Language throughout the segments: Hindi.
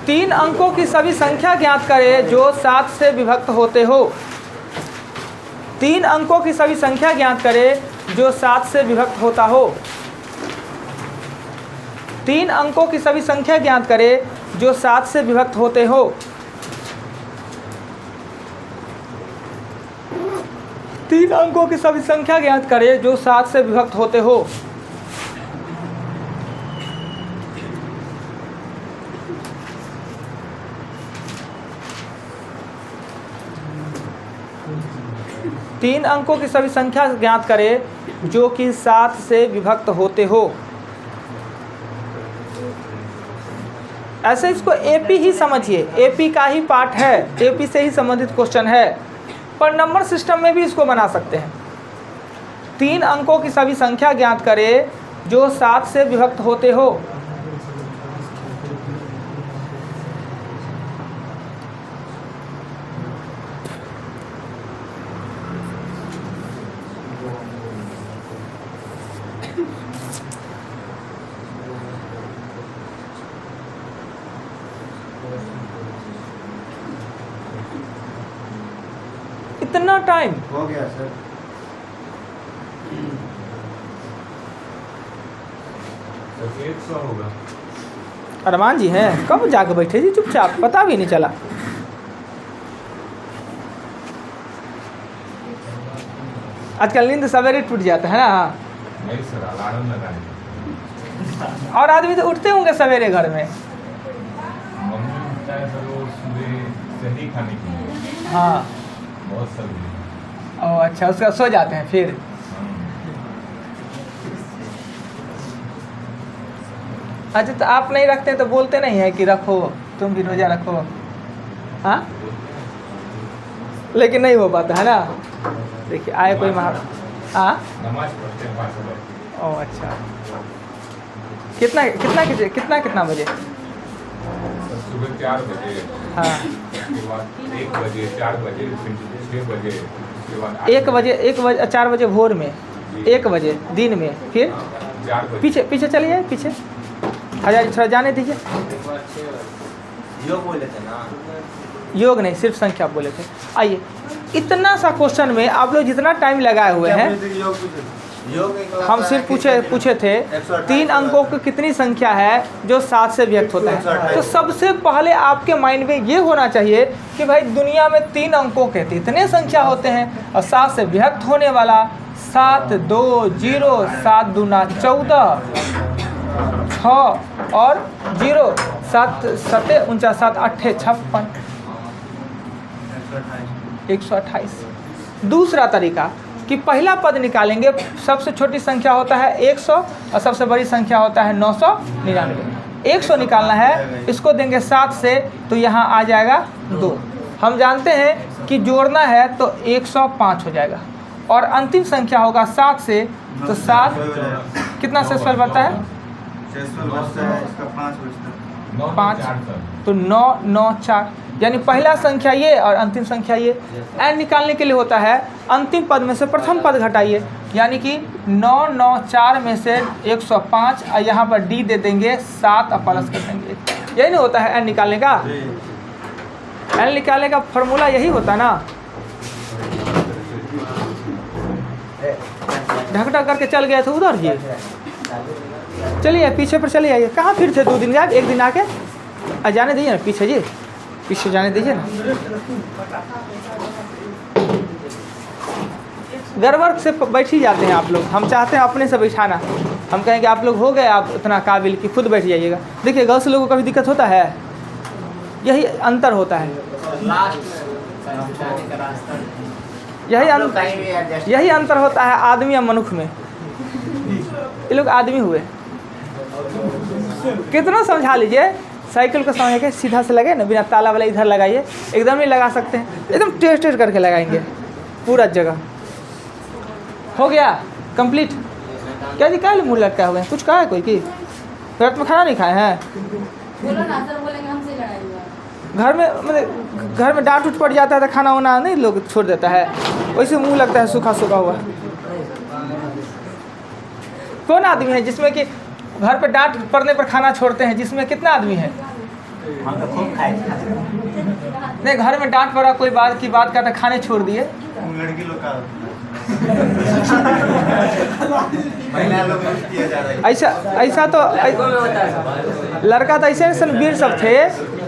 तीन अंकों की सभी संख्या ज्ञात करें जो 7 से विभक्त होते हो। तीन अंकों की सभी संख्या ज्ञात करें जो 7 से विभक्त होता हो। तीन अंकों की सभी संख्या ज्ञात करें जो 7 से विभक्त होते हो। तीन अंकों की सभी संख्या ज्ञात करें जो 7 से विभक्त होते हो। तीन अंकों की सभी संख्या ज्ञात करें जो कि 7 से विभक्त होते हो। ऐसे इसको एपी ही समझिए, एपी का ही पार्ट है, एपी से ही संबंधित क्वेश्चन है, पर नंबर सिस्टम में भी इसको बना सकते हैं। तीन अंकों की सभी संख्या ज्ञात करें जो 7 से विभक्त होते हो। इतना टाइम हो गया सर। तो 100 होगा। अरमान जी हैं, कब जाके बैठे जी चुपचाप, पता भी नहीं चला। आजकल नींद सवेरे टूट जाता है ना। नहीं सर, अलार्म लगाए। और आदमी तो उठते होंगे सवेरे घर में। मम्मी उठता है सर, वो सुबह सही खाने के लिए हाँ, बहुत सब्जी। ओ अच्छा, उसका सो जाते हैं फिर। अच्छा, तो आप नहीं रखते तो बोलते नहीं है कि रखो, तुम भी रोजा रखो। हाँ, लेकिन नहीं हो पाता है ना। देखिए आए कोई हाँ, नमाज पढ़ते हैं 5 वक्त। ओ अच्छा, कितना कितना कितना कितना बजे? सर सुबह 4 बजे, हाँ, उसके बाद 1 बजे, 4 बजे, फिर 6 बजे, उसके बाद 1 बजे 4 बजे भोर में, 1 बजे दिन में, फिर 4 बजे। पीछे पीछे चलिए, पीछे हजार थोड़ा जाने दीजिए। योग बोले थे ना, योग नहीं, सिर्फ संख्या बोले थे। आइए, इतना सा क्वेश्चन में आप लोग जितना टाइम लगाए हुए हैं, हम सिर्फ पूछे थे 3 अंकों की कितनी संख्या है जो 7 से व्यक्त होता है। तो सबसे पहले आपके माइंड में ये होना चाहिए कि भाई दुनिया में 3 अंकों के इतने संख्या होते हैं और 7 से व्यक्त होने वाला 7 2 0 7 दूना 14 6 और 0 7 7 49 7 8 56 128। दूसरा तरीका कि पहला पद निकालेंगे, सबसे छोटी संख्या होता है 100 और सबसे बड़ी संख्या होता है 999। 100 निकालना है, इसको देंगे 7 से तो यहाँ आ जाएगा 2। हम जानते हैं कि जोड़ना है तो 105 हो जाएगा और अंतिम संख्या होगा 7 से, तो 7 कितना शेषफल बढ़ता है? 5, तो 9 9 4, यानी पहला संख्या ये और अंतिम संख्या ये। एन निकालने के लिए होता है अंतिम पद में से प्रथम पद घटाइए, यानी कि 9 9 4 में से 105 और यहाँ पर डी दे देंगे 7 और प्लस कर देंगे। यही नहीं होता है एन निकालने का? एन निकालने का फॉर्मूला यही होता ना। ढक ढक करके चल गए थे उधर जी। चलिए पीछे पर चलिए आइए। कहाँ फिर थे 2 दिन बाद, एक दिन आके जाने दीजिए ना पीछे जी, पीछे जाने दीजिए ना। गड़बड़ से बैठ ही जाते हैं आप लोग। हम चाहते हैं अपने से बैठाना, हम कहेंगे आप लोग हो गए आप इतना काबिल कि खुद बैठ जाइएगा। देखिए गर्ल्स लोगों को कभी दिक्कत होता है, यही अंतर होता है, यही अंतर होता है आदमी या मनुष्य में। ये लोग आदमी हुए, कितना समझा लीजिए। साइकिल को समझ के सीधा से लगे ना, बिना ताला वाला इधर लगाइए, एकदम नहीं लगा सकते हैं, एकदम टेस्ट करके लगाएंगे पूरा जगह। हो गया कंप्लीट। क्या जी क्या मुँह लटका हुए हैं, कुछ कहा है कोई कि रात में खाना नहीं खाए हैं? घर में मतलब घर में डांट उठ पड़ जाता है तो खाना वाना नहीं लोग छोड़ देता है, वैसे मुँह लगता है सूखा सूखा हुआ। कौन आदमी है जिसमें कि घर पे डांट पड़ने पर खाना छोड़ते हैं? जिसमें कितना आदमी है? हम तो खूब खाए थे। नहीं, घर में डांट पड़ा कोई बात की बात करते खाने छोड़ दिए। लड़की लोग का महिला लोग में किया जा रहा है। ऐसा तो लड़का तो ऐसे ऐसे वीर सब थे।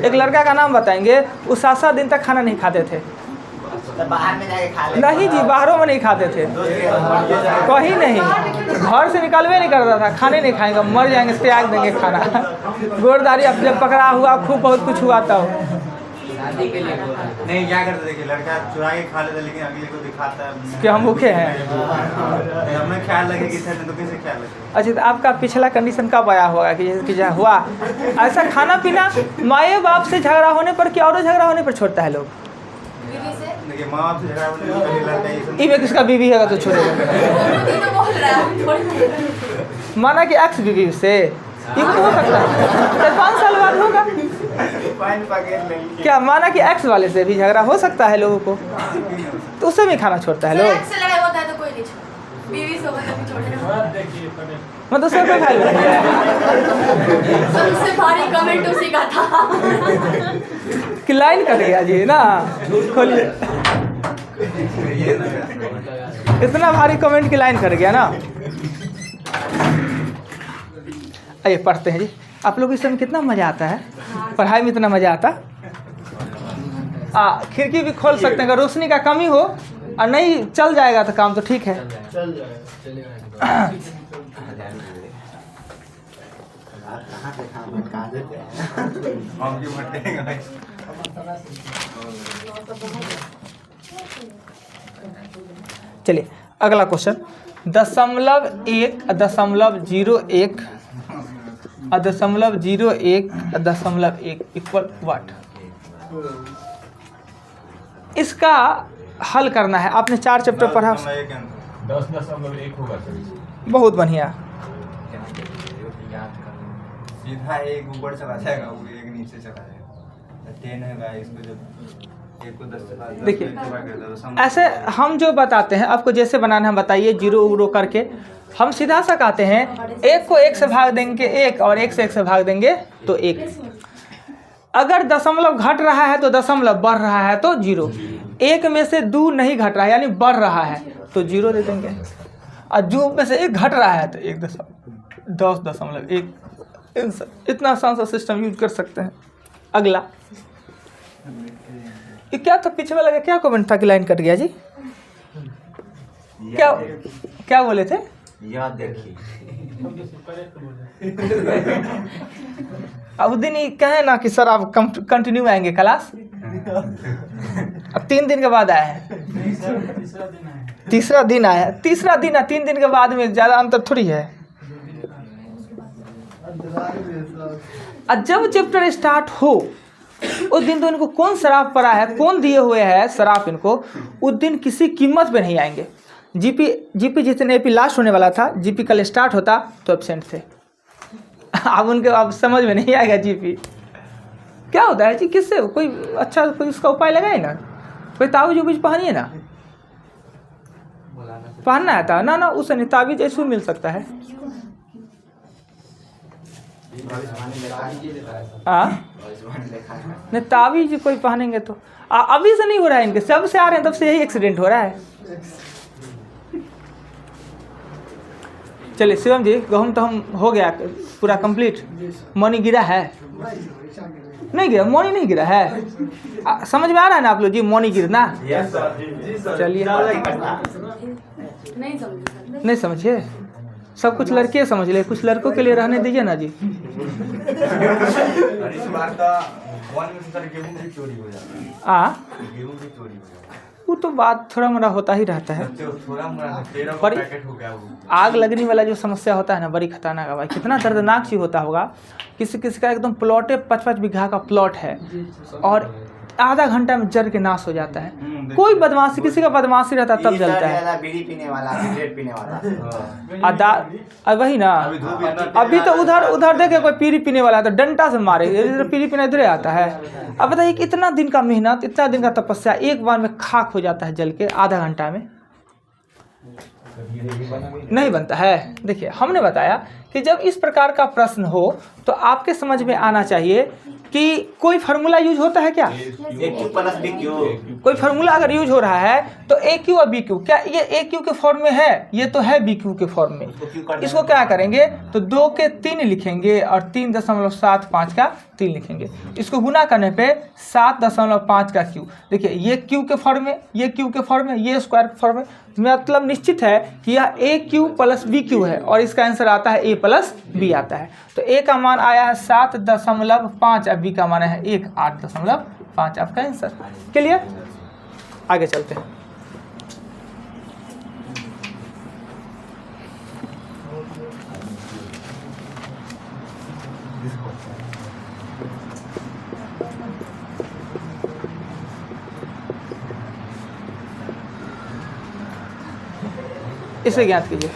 एक लड़का का नाम बताएंगे, वो 7-7 दिन तक खाना नहीं खाते थे। तो बाहर में जाके खा ले। नहीं जी, बाहरों में नहीं खाते थे, कहीं नहीं, घर से निकलवे नहीं करता था। खाने नहीं खाएंगे, मर जाएंगे, त्याग देंगे खाना। गोरदारी अब जब पकड़ा हुआ, खूब बहुत कुछ हुआ तब। नहीं क्या करते देखिए, लड़का चुरा के खा लेता लेकिन अगले को दिखाता है कि हम भूखे हैं। हमें ख्याल लगे कि थे तो कैसे ख्याल लगे। अच्छा, तो आपका पिछला कंडीशन कब आया होगा कि जहाँ हुआ ऐसा खाना पीना माए बाप से झगड़ा होने पर कि और झगड़ा होने पर छोड़ता है लोग? देखिए माँ बाप से झगड़ा होने पर कभी लड़का ये सब इवे किसका बीवी है तो छोड़ेगा। माना कि एक्स बीवी से ये हो सकता है, 5 साल बाद होगा। क्या माना कि एक्स वाले से भी झगड़ा हो सकता है लोगों को, तो उससे भी खाना छोड़ता है लोग। लड़ाई होता है तो कोई नहीं छोड़ता, बीवी से होता है तो छोड़ेगा। मतलब सब कोई भाई नहीं है। सबसे भारी कमेंट उसी का था कि लाइन कट गया जी ना, खोलिए। इतना भारी कमेंट की लाइन कट गया ना। आइए पढ़ते हैं जी। आप लोग इस समय कितना मज़ा आता है, पढ़ाई में इतना मज़ा आता। खिड़की भी खोल सकते हैं, अगर रोशनी का कमी हो और नहीं चल जाएगा तो काम तो ठीक है। हम क्यों भटकेंगे। चलिए अगला क्वेश्चन, 0.1, 0.01, 0.01, 0.1 इक्वल व्हाट? इसका हल करना है। आपने 4 चैप्टर पढ़ा, 10.1 होगा सर। बहुत बढ़िया। सीधा एक ऊपर चला जाएगा, वो एक नीचे चला जाएगा। 10 है गाइस, इसको जब एक को 10 से बाद देखिए, तो ऐसे हम जो बताते हैं आपको जैसे बनाना है बताइए, 0 करके हम सीधा सा कहते हैं 1 को 1 से भाग देंगे 1, और 1 से 1 से भाग देंगे तो 1। अगर दशमलव घट रहा है तो दशमलव, बढ़ रहा है तो 0। 1 में से 2 नहीं घट रहा है यानी बढ़ रहा है तो 0 दे देंगे, और 2 में से 1 घट रहा है तो 10.1। इतना आसान सा सिस्टम यूज कर सकते हैं। अगला ये क्या था पीछे में लगा, क्या कमेंट था कि लाइन कट गया जी? क्या बोले थे? यह देखिए, अब दिन ही कहे ना कि सर आप कंटिन्यू आएंगे क्लास। अब 3 दिन के बाद आए हैं, तीसरा दिन आया, 3 दिन के बाद में ज़्यादा अंतर थोड़ी है। जब चैप्टर स्टार्ट हो उस दिन तो इनको कौन शराब पड़ा है, कौन दिए हुए है शराब इनको, उस दिन किसी कीमत पे नहीं आएंगे। जीपी जिस दिन एपी लास्ट होने वाला था, जीपी कल स्टार्ट होता तो एब्सेंट थे। अब उनके अब समझ में नहीं आएगा जीपी क्या होता है जी, किससे कोई अच्छा कोई उसका उपाय लगाए ना, कोई ताबीज उबीज पहनिए ना, पहनना आता ना ना उस नहीं ताबीज ऐसे मिल सकता है। नहीं ताबीज कोई पहनेंगे तो अभी से नहीं हो रहा है, इनके सब से आ रहे हैं तब से यही एक्सीडेंट हो रहा है। चलिए शिवम जी, गेहूं तो हम हो गया पूरा कंप्लीट। मनी गिरा है? नहीं गिरा, मनी नहीं गिरा है। समझ में आ रहा है ना आप लोग जी, मनी गिरना? चलिए नहीं समझिए, सब कुछ लड़के समझ ले, कुछ लड़कों के लिए रहने दीजिए ना जी। वो तो बात थोड़ा मोड़ा होता ही रहता है, पर आग लगने वाला जो समस्या होता है ना, बड़ी खतरनाक है भाई। कितना दर्दनाक चीज होता होगा। किसी का एकदम प्लॉटे 5-5 बीघा का प्लॉट है और आधा घंटा में जल के नाश हो जाता है। कोई बदमाशी, किसी का बदमाशी रहता तब जलता है। बीड़ी पीने वाला, सिगरेट पीने वाला। वही ना, अभी तो उधर देखे कोई पीरी पीने वाला है तो डंडा से मारे, इधर पीरी पीने इधर आता है। अब बताइए कितना दिन का मेहनत, इतना दिन का तपस्या एक बार में खाक हो जाता है जल के आधा घंटा में। नहीं बनता है। देखिए हमने बताया कि जब इस प्रकार का प्रश्न हो तो आपके समझ में आना चाहिए कि कोई फार्मूला यूज होता है क्या? ए क्यू प्लस बी क्यू। कोई फार्मूला अगर यूज हो रहा है तो ए क्यू और बी क्यू, क्या ये ए क्यू के फॉर्म में है? ये तो है बी क्यू के फॉर्म में। इसको क्या करेंगे तो 2 के 3 लिखेंगे और 3.75 का 3 लिखेंगे। इसको गुना करने पे 7.5 का क्यू। देखिए ये क्यू के फॉर्म में, ये क्यू के फॉर्म में, ये स्क्वायर के फॉर्म में, मतलब निश्चित है कि यह ए क्यू प्लस बी क्यू है और इसका आंसर आता है ए प्लस बी आता है। तो ए का मान आया है 7.5 और बी का मान है 8.5 आपका आंसर। क्लियर? आगे चलते हैं। इसे ज्ञात कीजिए।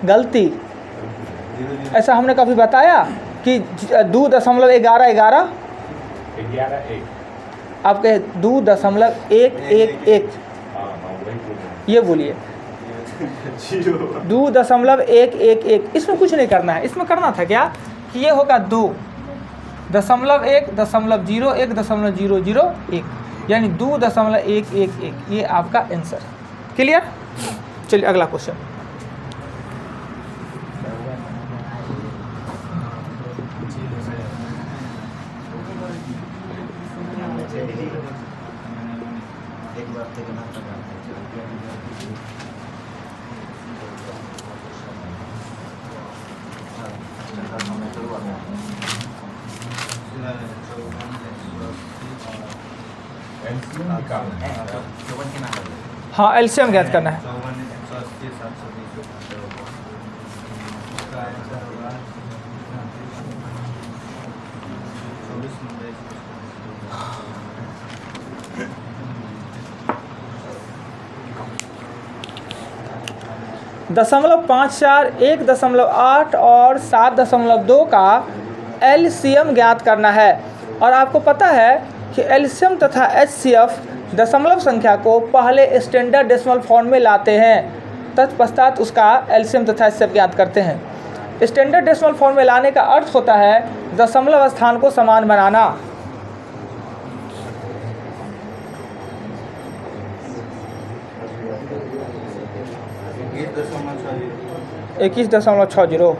गलती, ऐसा हमने कभी बताया कि 2.11 आप कहे 2.111 ये बोलिए 2.111। इसमें कुछ नहीं करना है। इसमें करना था क्या कि ये होगा 2.1.01001 यानी 2.111 ये आपका आंसर। क्लियर? चलिए अगला क्वेश्चन। एक बार थे ना एलसीएम निकालना है। हाँ एलसीएम ज्ञात करना है। 0.54, 1.8 और 7.2 का एलसीएम ज्ञात करना है। और आपको पता है कि एलसीएम तथा एचसीएफ दशमलव संख्या को पहले स्टैंडर्ड डेसिमल फॉर्म में लाते हैं, तत्पश्चात उसका एलसीएम तथा एचसीएफ ज्ञात करते हैं। स्टैंडर्ड डेसिमल फॉर्म में लाने का अर्थ होता है दशमलव स्थान को समान बनाना। इक्कीस 21.60।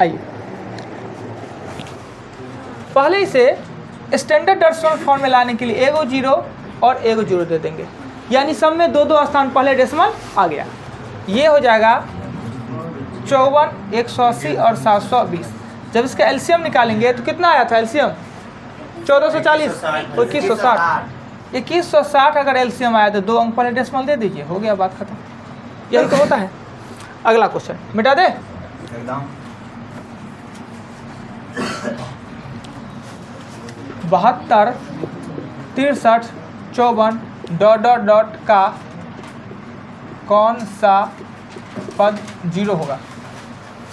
आइए पहले इसे स्टैंडर्ड डेसिमल फॉर्म में लाने के लिए एगो 0 और एगो 0 दे देंगे, यानी सब में 2-2 स्थान पहले डेसिमल आ गया। ये हो जाएगा 54, 180 और 720। जब इसका एलसीएम निकालेंगे तो कितना आया था एलसीएम? 1440 और 2160। 2160 अगर एलसीएम आया तो 2 अंक पहले डेसिमल दे दीजिए, हो गया बात खत्म। यही तो होता है। अगला क्वेश्चन मिटा दे। एकदम 72, 63, 54 ... का कौन सा पद 0 होगा?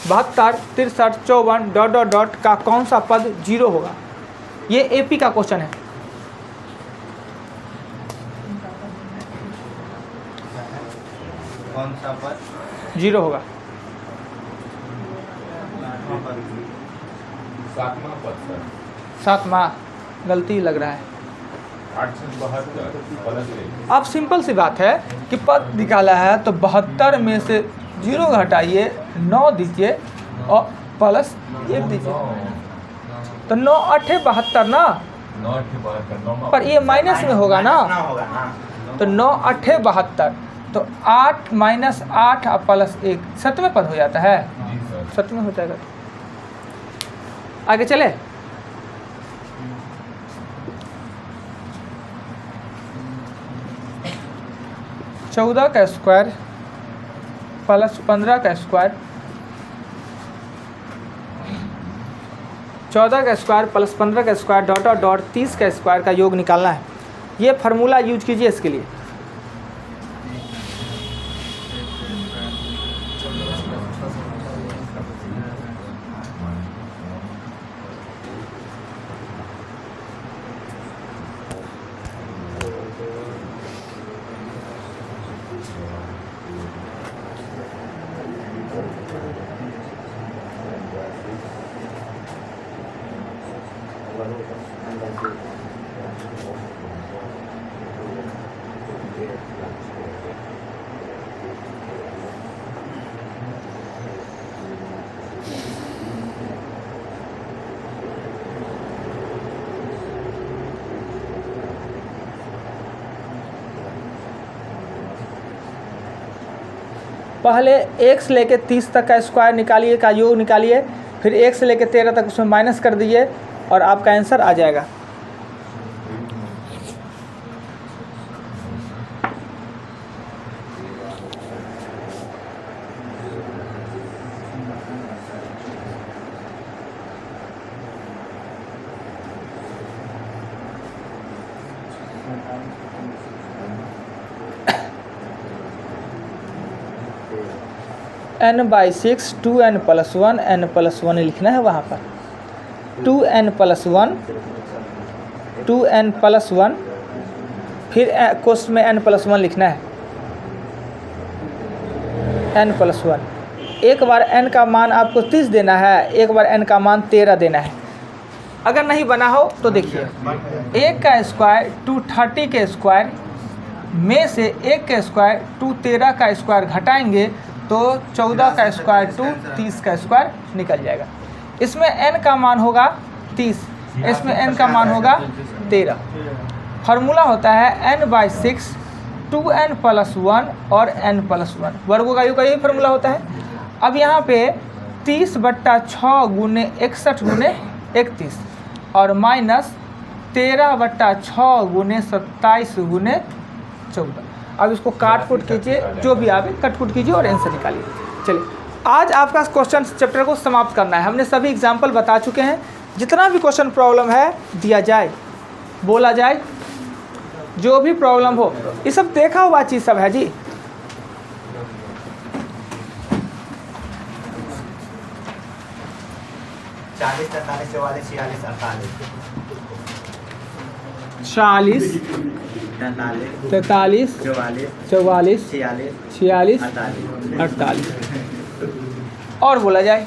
72, 63, 54 ... का कौन सा पद 0 होगा? ये एपी का क्वेश्चन है। कौन सा पद 0 होगा? 7वां पद सर। 7वां गलती लग रहा है। 872 अब सिंपल सी बात है कि पद निकाला है तो 72 में से 0 घटाइए, 9 दीजिए और प्लस 1 दीजिए, तो 9 8 72 ना, 9 72 पर ये माइनस में होगा ना, होगा ना। तो 9 8 72, तो 8 - 8 और प्लस 1 7वें पद हो जाता है। जी सर। 7वें हो जाएगा। आगे चले। (14 का स्क्वायर प्लस 15 का स्क्वायर 14 का स्क्वायर प्लस 15 का स्क्वायर डॉट डॉट डॉट 30 का स्क्वायर का योग निकालना है। ये फार्मूला यूज कीजिए इसके लिए। पहले 1 से लेकर 30 तक का स्क्वायर निकालिए, का योग निकालिए, फिर 1 से लेकर 13 तक उसमें माइनस कर दीजिए और आपका आंसर आ जाएगा। n/6 2n+1 n+1 लिखना है वहाँ पर। 2n+1 2n+1 फिर कोष्ठ में n+1 लिखना है। n+1 एक बार n का मान आपको 30 देना है, एक बार n का मान 13 देना है। अगर नहीं बना हो तो देखिए 1 का स्क्वायर 230 के स्क्वायर में से 1 का स्क्वायर 213 का स्क्वायर घटाएंगे तो 14 का स्क्वायर 30 का स्क्वायर निकल जाएगा। इसमें n का मान होगा 30, इसमें n का मान होगा 13। फार्मूला होता है n/6 2n+1 और n+1 वर्गों का योग का यही फार्मूला होता है। अब यहाँ पे 30/6 गुने 61 गुने 31 और माइनस 13/6 गुने 27 गुने 14। अब इसको काट कुट कीजिए, जो भी आवे कट कुट कीजिए और आंसर निकालिए। चलिए आज आपका क्वेश्चन चैप्टर को समाप्त करना है। हमने सभी एग्जाम्पल बता चुके हैं। जितना भी क्वेश्चन प्रॉब्लम है दिया जाए, बोला जाए, जो भी प्रॉब्लम हो, ये सब देखा हुआ चीज़ सब है जी। चालीस 43 44 46 40 43 44 46 48 और बोला जाए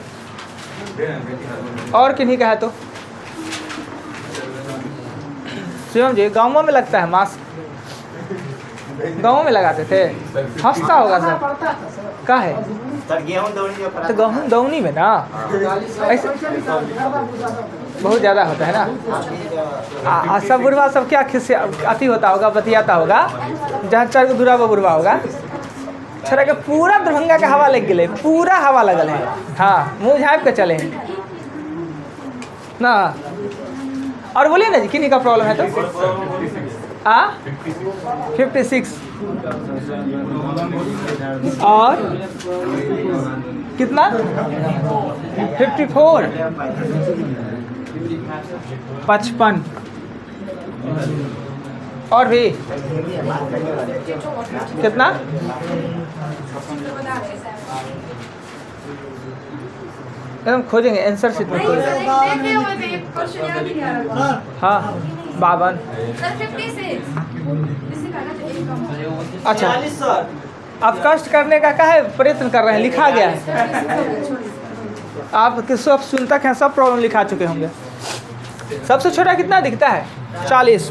और किन्हीं का है तो शिवम जी गाँवों में लगता है मास्क, गाँव में लगाते थे, हंसता होगा सर। का है सर गेहूं दौनी जो तो गेहूँ दौनी में ना ऐसे बहुत ज़्यादा होता है ना। सब बुढ़वा सब क्या खिस्से अति होता होगा, बतियाता होगा, जहाँ 4 को दूरा पर बुढ़वा होगा। छोड़ा के पूरा दरभंगा का हवा लग गए, पूरा हवा लगल है। हाँ मुँह झाँप के चले हैं ना। और बोलिए ना जी किन्हीं का प्रॉब्लम है तो 56 और कितना 54 55 और भी कितना एकदम खोजेंगे आंसर शीट में खोजेंगे। हाँ 52। अच्छा आप कष्ट करने का काहे प्रयत्न कर रहे हैं, लिखा गया है। आप सब सुनता है, सब प्रॉब्लम लिखा चुके होंगे। सबसे छोटा कितना दिखता है 40।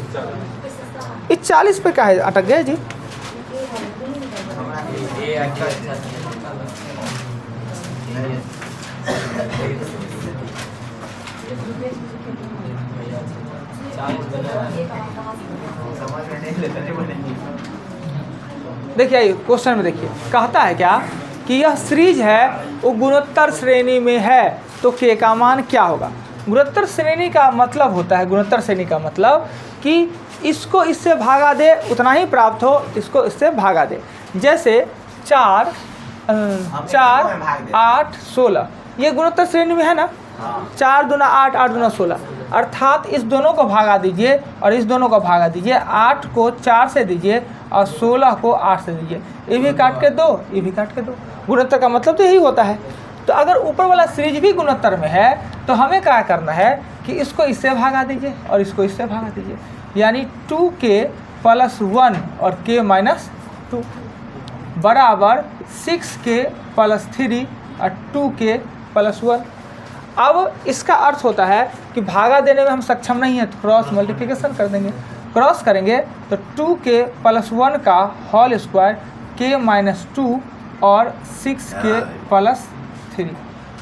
इस 40 पे काहे अटक गए जी। देखिए आइए क्वेश्चन में देखिए, कहता है क्या कि यह सीरीज है वो गुणोत्तर श्रेणी में है तो के का मान क्या होगा। गुणोत्तर श्रेणी का मतलब होता है, गुणोत्तर श्रेणी का मतलब कि इसको इससे भागा दे उतना ही प्राप्त हो, इसको इससे भागा दे। जैसे 4 8 16 ये गुणोत्तर श्रेणी में है ना, 4 दूना 8, 8 दूना 16, अर्थात इस दोनों को भागा दीजिए और इस दोनों को भागा दीजिए। 8 को 4 से दीजिए और 16 को 8 से दीजिए। ये भी काट के दो, ये भी काट के दो। गुणोत्तर का मतलब तो यही होता है। तो अगर ऊपर वाला सीरीज भी गुणोत्तर में है तो हमें क्या करना है कि इसको इससे भागा दीजिए और इसको इससे भागा दीजिए, यानी 2k + 1 और k - 2 बराबर 6k + 3 और 2k + 1। अब इसका अर्थ होता है कि भागा देने में हम सक्षम नहीं है तो क्रॉस मल्टीप्लिकेशन कर देंगे। क्रॉस करेंगे तो 2k + 1 का होल स्क्वायर, k - 2 और 6k + 3।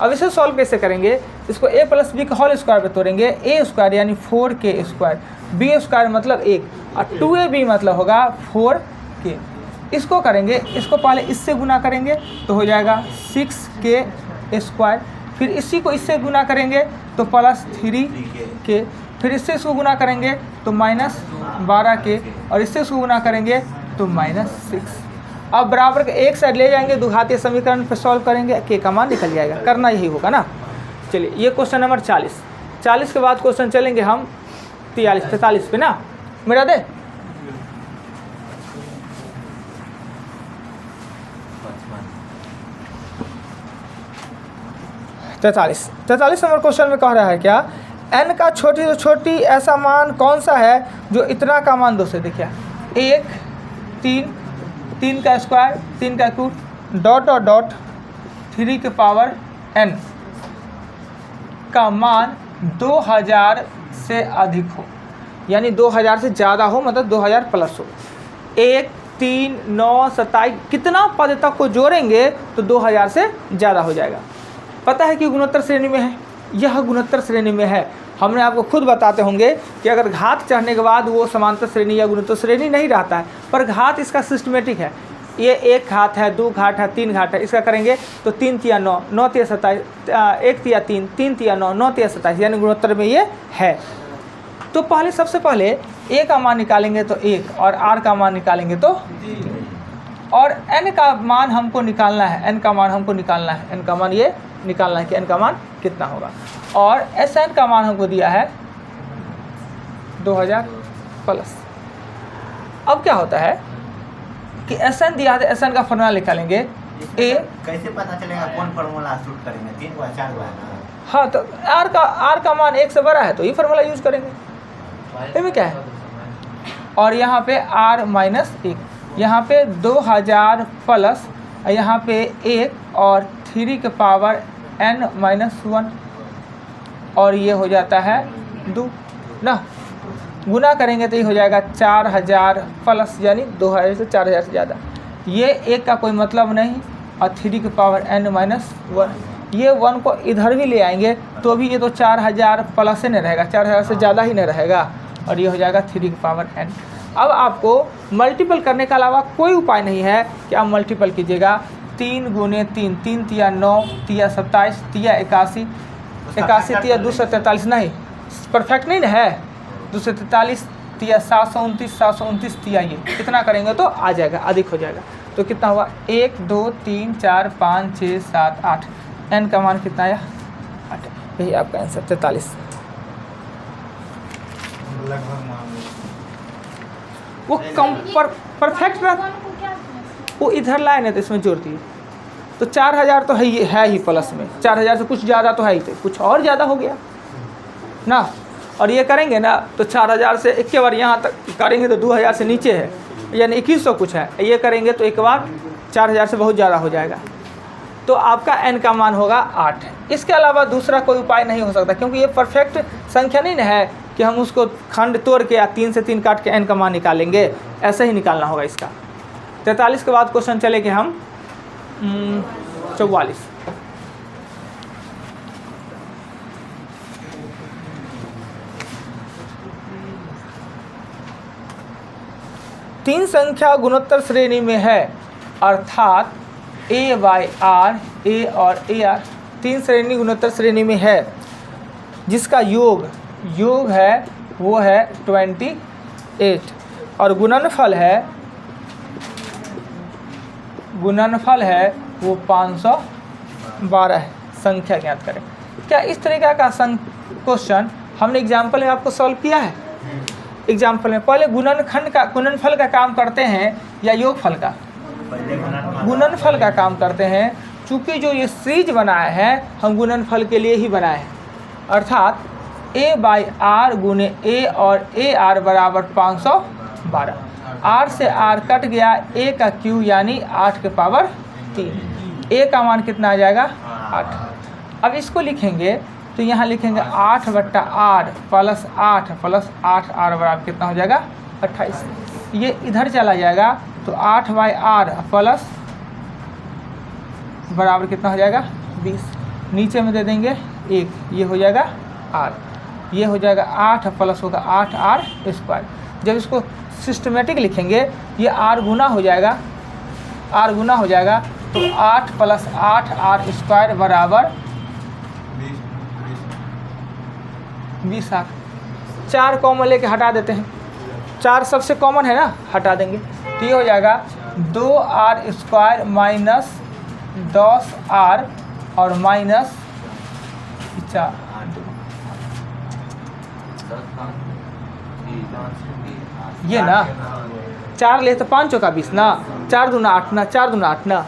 अब इसे सॉल्व कैसे करेंगे? इसको a + b का होल स्क्वायर पे तोड़ेंगे। a स्क्वायर यानी 4k², b स्क्वायर मतलब 1 और 2ab मतलब होगा 4k। इसको करेंगे, इसको पहले इससे गुना करेंगे तो हो जाएगा 6k², फिर इसी को इससे गुना करेंगे तो +3k, फिर इससे इसको गुना करेंगे तो -12k और इससे इसको गुना करेंगे तो -6। अब बराबर के एक साइड ले जाएंगे, दुघातीय समीकरण पे सॉल्व करेंगे, k का मान निकल जाएगा। करना यही होगा ना। चलिए ये क्वेश्चन नंबर 40 के बाद क्वेश्चन चलेंगे हम 43 पे ना। मेरा दे 43 नंबर क्वेश्चन में कह रहा है क्या, n का छोटी से छोटी ऐसा मान कौन सा है जो इतना का मान 2 से, देखिए 1 3 का स्क्वायर 3 का क्यूब ... 3 के पावर n का मान 2000 से अधिक हो, यानी 2000 से ज़्यादा हो, मतलब 2000 प्लस हो। 1 3 9 27 कितना पद तक को जोड़ेंगे तो 2000 से ज़्यादा हो जाएगा। पता है कि गुणोत्तर श्रेणी में है, यह गुणोत्तर श्रेणी में है। हमने आपको खुद बताते होंगे कि अगर घात चढ़ने के बाद वो समांतर श्रेणी या गुणोत्तर श्रेणी नहीं रहता है, पर घात इसका सिस्टमेटिक है। ये 1 घात है, 2 घात है, 3 घात है। इसका करेंगे तो 3 × 9, 9 × 27, 1 × 3, 3 × 9, 9 × 27, यानी गुणोत्तर में ये है। तो सबसे पहले a का मान निकालेंगे तो 1 और r का मान निकालेंगे तो 3 और n का मान हमको निकालना है। n का मान हमको निकालना है, n का मान ये निकालना है कि n का मान कितना होगा। और Sn का मान हमको दिया है 2000 प्लस। अब क्या होता है कि Sn दिया है, Sn का फॉर्मूला निकालेंगे। a कैसे पता चलेगा कौन फॉर्मूला शूट करेंगे? 3 को 4 को है ना। हाँ, तो r का मान 1 से बड़ा है तो ये फार्मूला यूज करेंगे। इसमें क्या है, और यहाँ पे r - 1, यहाँ पे 2000 प्लस, यहाँ पे 1 और 3 के पावर n - 1 और ये हो जाता है 2 ना। गुना करेंगे तो ये हो जाएगा 4000 प्लस, यानी 2000 से 4000 से ज़्यादा। ये 1 का कोई मतलब नहीं और 3 के पावर n - 1, ये 1 को इधर भी ले आएंगे तो भी ये तो 4000 प्लस ही नहीं रहेगा, 4000 से ज़्यादा ही नहीं रहेगा और ये हो जाएगा 3 के पावर n। अब आपको मल्टीपल करने के अलावा कोई उपाय नहीं है कि आप मल्टीपल कीजिएगा। 3 × 3, 3 × 9, 3 × 27, 3 × 81, 81 3 × 243, नहीं परफेक्ट नहीं ना है। 243, 3 × 729, 729, 3 ये कितना करेंगे तो आ जाएगा, अधिक हो जाएगा। तो कितना हुआ 1 2 3 4 5 6 7 8, n का मान कितना आया 8। यही आपका आंसर 43। वो कम परफेक्ट रहा, वो इधर लाए नहीं तो इसमें जोड़ दिए तो 4000 तो है ही प्लस में, 4000 से कुछ ज़्यादा तो है ही, तो कुछ और ज़्यादा हो गया ना। और ये करेंगे ना तो 4000 से एक बार यहाँ तक करेंगे तो 2000 से नीचे है, यानी 2100 कुछ है। ये करेंगे तो एक बार 4000 से बहुत ज़्यादा हो जाएगा। तो आपका n का मान होगा 8। इसके अलावा दूसरा कोई उपाय नहीं हो सकता, क्योंकि ये परफेक्ट संख्या नहीं ना है कि हम उसको खंड तोड़ के या 3 से 3 काट के n का मान निकालेंगे। ऐसे ही निकालना होगा इसका। 43 के बाद क्वेश्चन चलेंगे हम 44। तीन संख्या गुणोत्तर श्रेणी में है, अर्थात a/r, a और ar तीन श्रेणी गुणोत्तर श्रेणी में है, जिसका योग है वो है 28 और गुणनफल है वो 512 है। संख्या ज्ञात करें। क्या इस तरीका का क्वेश्चन हमने एग्जाम्पल में आपको सॉल्व किया है? एग्जाम्पल में पहले गुणनफल का काम करते हैं या योगफल का? गुणनफल का काम करते हैं। चूँकि जो ये सीरीज बनाया है हम गुणनफल के लिए ही बनाए हैं, अर्थात a/r गुने a और ar बराबर 512। r से r कट गया, a का q यानी 8 के पावर 3। a का मान कितना आ जाएगा? 8। अब इसको लिखेंगे तो यहाँ लिखेंगे 8/r प्लस 8 प्लस 8r बराबर कितना हो जाएगा? 28। ये इधर चला जाएगा तो 8/r प्लस बराबर कितना हो जाएगा? 20। नीचे में दे देंगे 1, ये हो जाएगा r, ये हो जाएगा 8 प्लस होगा 8r²। जब इसको सिस्टमेटिक लिखेंगे ये r गुना हो जाएगा, r गुना हो जाएगा तो 8 प्लस 8r² बराबर 20 आर। 4 कॉमन लेके हटा देते हैं, 4 सबसे कॉमन है ना, हटा देंगे तो ये हो जाएगा 2r² माइनस 10r और माइनस 4। ये ना 4 ले तो 5 चौका 20 ना, 4 दूना 8 ना, 4 दूना 8 ना।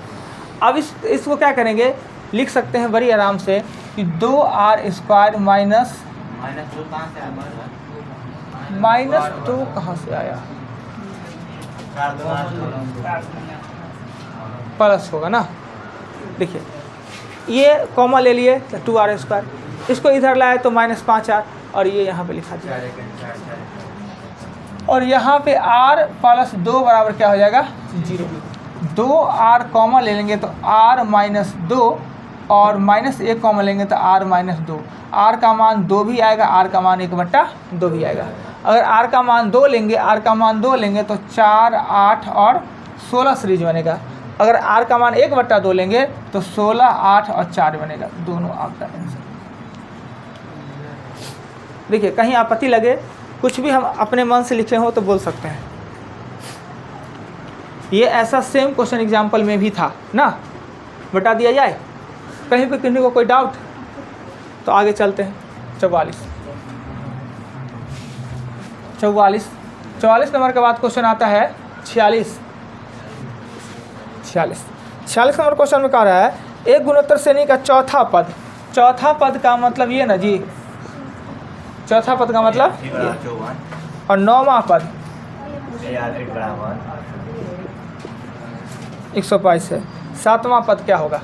अब इसको क्या करेंगे, लिख सकते हैं बड़ी आराम से कि 2r² माइनस -2 कहाँ से आया, प्लस होगा ना। देखिए ये कॉमा ले लिए तो 2r², इसको इधर लाए तो -5r और ये यहाँ पे लिखा दिया, और यहाँ पे r प्लस 2 बराबर क्या हो जाएगा? 0। 2r कॉमा ले लेंगे तो r -2 और -1 कॉमा लेंगे तो r -2। r का मान 2 भी आएगा, r का मान 1/2 भी आएगा। अगर r का मान 2 लेंगे, r का मान 2 लेंगे तो 4, 8 और 16 सीरीज बनेगा। अगर r का मान 1/2 लेंगे तो 16, 8 और 4 बनेगा। दोनों आपका आंसर। देखिए कहीं आपत्ति लगे, कुछ भी हम अपने मन से लिखे हो तो बोल सकते हैं। ये ऐसा सेम क्वेश्चन एग्जाम्पल में भी था ना, बता दिया जाए। कहीं पे किसी को कोई डाउट तो आगे चलते हैं। 44 नंबर के बाद क्वेश्चन आता है 46 नंबर क्वेश्चन में कह रहा है एक गुणोत्तर श्रेणी का चौथा पद का मतलब ये ना जी, चौथा पद का मतलब और 9वां पद 122 है। 7वां पद क्या होगा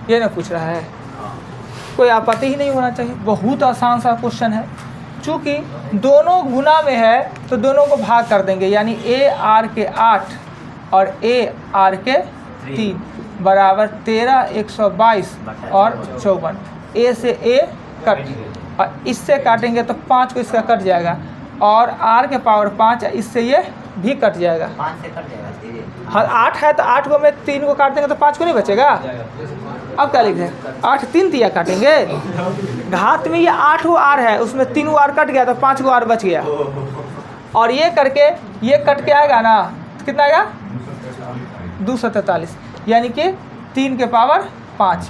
ये ना पूछ रहा है। कोई आपत्ति ही नहीं होना चाहिए, बहुत आसान सा क्वेश्चन है। चूँकि दोनों गुना में है तो दोनों को भाग कर देंगे, यानी AR के 8 और AR के 3 बराबर 13, 122 और 54। A से A कट और इससे काटेंगे तो 5 को इसका कट जाएगा और R के पावर 5 इससे ये भी कट जाएगा। 5 से कट जाएगा। हाँ 8 है तो 8 को में 3 को काट देंगे तो 5 को नहीं बचेगा। अब क्या लिख रहे हैं, 8 3 तिया काटेंगे, घात में ये 8 R है, उसमें 3 R कट गया तो 5 R बच गया। और ये करके ये कट के आएगा ना, कितना आएगा 243, यानी कि 3 के पावर 5।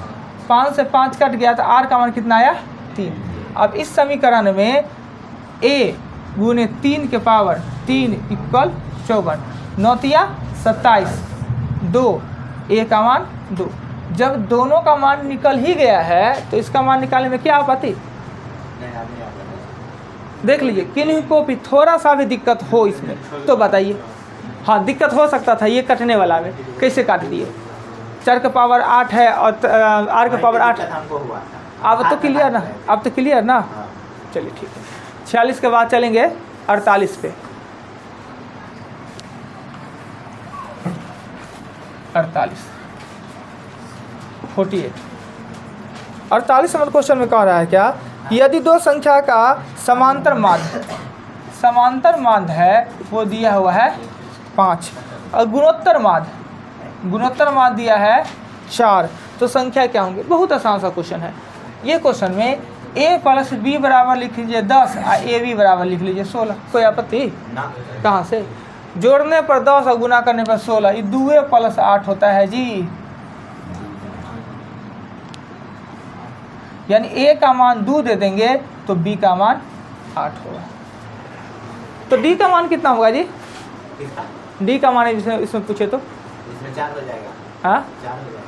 5 से 5 कट गया तो R का मान कितना आया 3। अब इस समीकरण में A गुने 3 के पावर 3 इक्वल 54, 9 तिया 27, 2 A का मान 2। जब दोनों का मान निकल ही गया है तो इसका मान निकालने में क्या आपत्ति? देख लीजिए, किन्हीं को भी थोड़ा सा भी दिक्कत हो इसमें तो बताइए। हाँ दिक्कत हो सकता था ये कटने वाला में, कैसे काट दिए? 4 के पावर 8 है और R के पावर 8। अब तो क्लियर ना, अब तो क्लियर ना। चलिए ठीक है, 46 के बाद चलेंगे 48 पे। 48 नंबर क्वेश्चन में कह रहा है क्या, यदि दो संख्या का समांतर माध्य है वो दिया हुआ है 5 और गुणोत्तर माध्य दिया है 4, तो संख्या क्या होंगे? बहुत आसान सा क्वेश्चन है। ये क्वेश्चन में A प्लस B बराबर लिख लीजिए 10 और AB बराबर लिख लीजिए 16। कोई आपत्ति? कहाँ से? जोड़ने पर 10 और गुना करने पर 16, ये 2 + 8 होता है जी। यानी ए का मान 2 दे देंगे तो बी का मान 8 होगा। तो डी का मान कितना होगा जी? किसका? डी का मान है इसमें पूछे तो इसमें 4 हो जाएगा। हाँ 4 हो जाएगा।